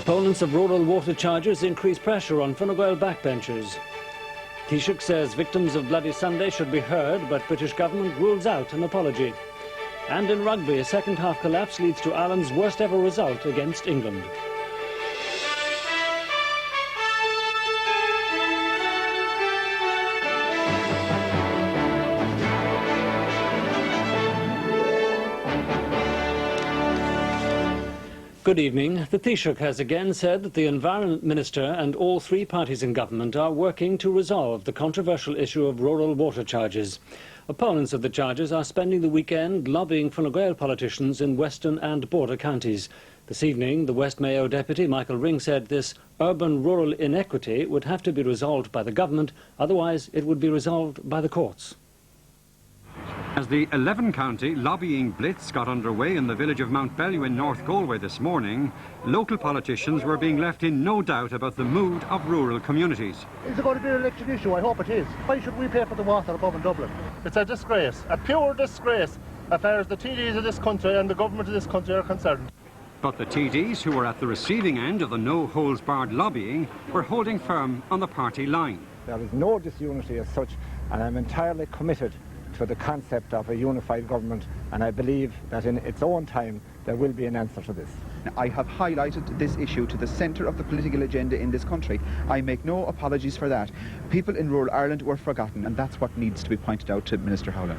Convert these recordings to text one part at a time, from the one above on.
Opponents of rural water charges increase pressure on Fine Gael backbenchers. Taoiseach says victims of Bloody Sunday should be heard, but British government rules out an apology. And in rugby, a second-half collapse leads to Ireland's worst-ever result against England. Good evening. The Taoiseach has again said that the Environment Minister and all three parties in government are working to resolve the controversial issue of rural water charges. Opponents of the charges are spending the weekend lobbying Fine Gael politicians in western and border counties. This evening, the West Mayo Deputy, Michael Ring, said this urban-rural inequity would have to be resolved by the government, otherwise it would be resolved by the courts. As the 11-county lobbying blitz got underway in the village of Mount Bellew in North Galway this morning, local politicians were being left in no doubt about the mood of rural communities. Is it going to be an election issue? I hope it is. Why should we pay for the water above in Dublin? It's a disgrace, a pure disgrace, as far as the TDs of this country and the government of this country are concerned. But the TDs who were at the receiving end of the no-holds-barred lobbying were holding firm on the party line. There is no disunity as such, and I'm entirely committed to the concept of a unified government, and I believe that in its own time there will be an answer to this. I have highlighted this issue to the centre of the political agenda in this country. I make no apologies for that. People in rural Ireland were forgotten, and that's what needs to be pointed out to Minister Howlett.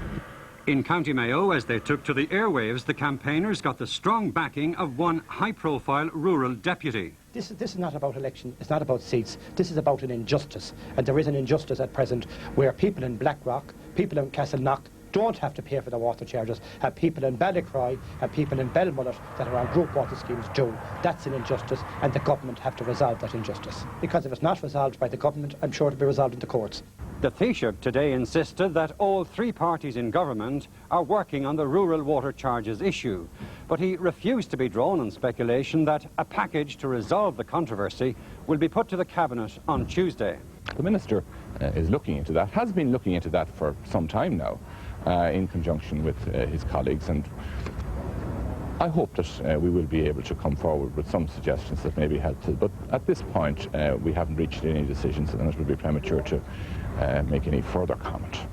In County Mayo, as they took to the airwaves, the campaigners got the strong backing of one high-profile rural deputy. This is not about election, it's not about seats, this is about an injustice. And there is an injustice at present where people in Blackrock, people in Castleknock don't have to pay for the water charges, and people in Ballycroy and people in Belmullet that are on group water schemes do. That's an injustice, and the government have to resolve that injustice. Because if it's not resolved by the government, I'm sure it'll be resolved in the courts. The Taoiseach today insisted that all three parties in government are working on the rural water charges issue, but he refused to be drawn on speculation that a package to resolve the controversy will be put to the Cabinet on Tuesday. The Minister is looking into that, has been looking into that for some time now, in conjunction with his colleagues, and I hope that we will be able to come forward with some suggestions that may be helpful. But at this point, we haven't reached any decisions, and it would be premature to make any further comment.